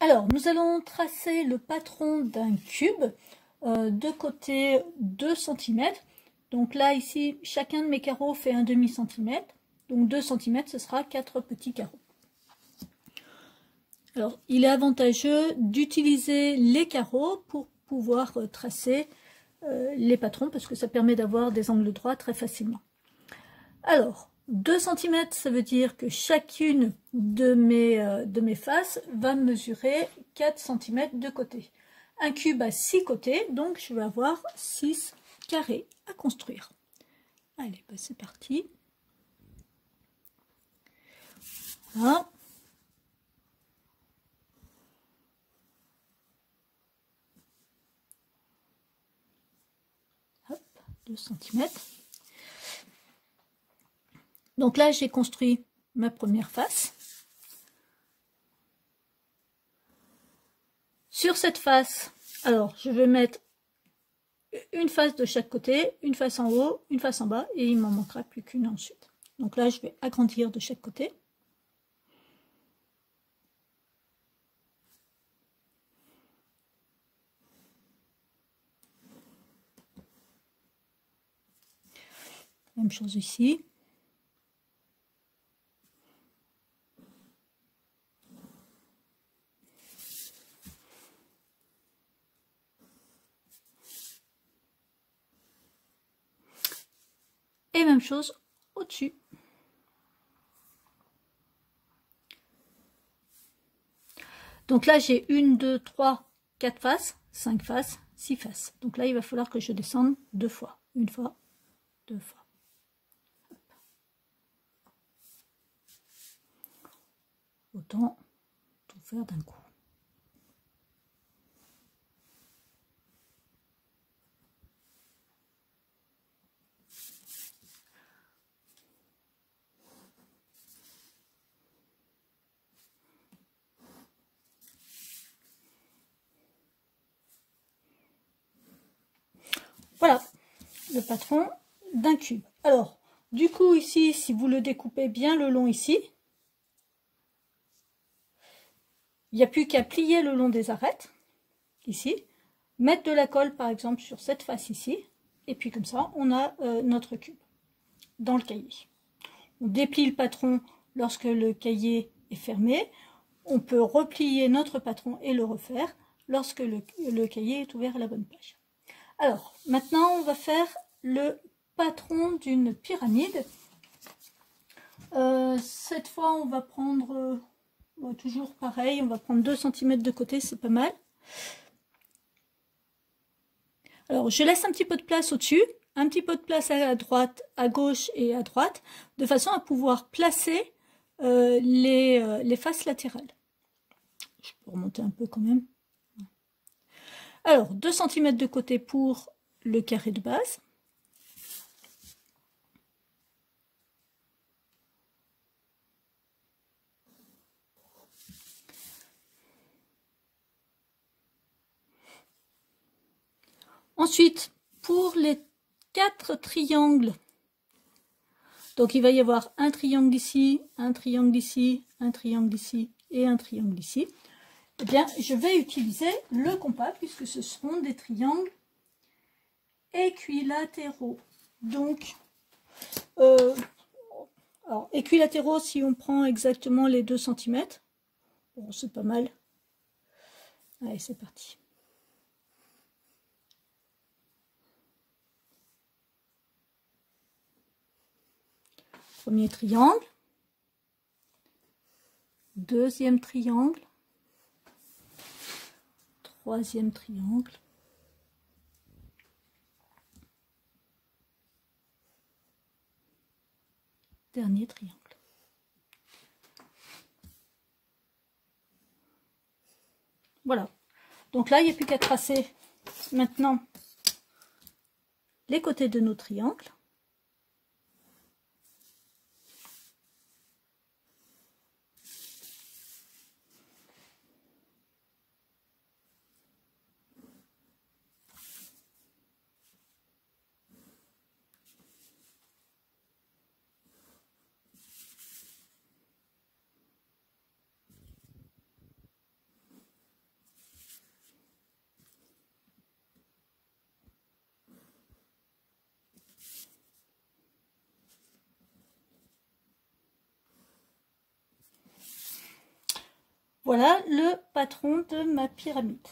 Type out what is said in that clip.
Alors, nous allons tracer le patron d'un cube de côté 2 cm. Donc là, ici, chacun de mes carreaux fait un demi-centimètre. Donc 2 cm, ce sera 4 petits carreaux. Alors, il est avantageux d'utiliser les carreaux pour pouvoir tracer les patrons, parce que ça permet d'avoir des angles droits très facilement. Alors, 2 cm, ça veut dire que chacune de mes faces va mesurer 4 cm de côté. Un cube a 6 côtés, donc je vais avoir 6 carrés à construire. Allez, bah c'est parti. Voilà. Hop, 2 cm. Donc là, j'ai construit ma première face. Sur cette face, alors je vais mettre une face de chaque côté, une face en haut, une face en bas, et il m'en manquera plus qu'une ensuite. Donc là, je vais agrandir de chaque côté. Même chose ici. Et même chose au-dessus. Donc là, j'ai 1, 2, 3, 4 faces, 5 faces, 6 faces. Donc là, il va falloir que je descende 2 fois. 1 fois, 2 fois. Hop. Autant tout faire d'un coup. Voilà, le patron d'un cube. Alors, du coup, ici, si vous le découpez bien le long ici, il n'y a plus qu'à plier le long des arêtes, ici, mettre de la colle, par exemple, sur cette face ici, et puis comme ça, on a notre cube dans le cahier. On déplie le patron lorsque le cahier est fermé. On peut replier notre patron et le refaire lorsque le cahier est ouvert à la bonne page. Alors, maintenant, on va faire le patron d'une pyramide. Cette fois, on va prendre, toujours pareil, on va prendre 2 cm de côté, c'est pas mal. Alors, je laisse un petit peu de place au-dessus, un petit peu de place à droite, à gauche et à droite, de façon à pouvoir placer les faces latérales. Je peux remonter un peu quand même. Alors, 2 cm de côté pour le carré de base. Ensuite, pour les 4 triangles, donc il va y avoir un triangle ici, un triangle ici, un triangle ici et un triangle ici. Eh bien, je vais utiliser le compas puisque ce seront des triangles équilatéraux. Donc, alors, équilatéraux, si on prend exactement les 2 cm, bon, c'est pas mal. Allez, c'est parti. Premier triangle, deuxième triangle, troisième triangle, dernier triangle. Voilà. Donc là, il n'y a plus qu'à tracer maintenant les côtés de nos triangles. Voilà le patron de ma pyramide.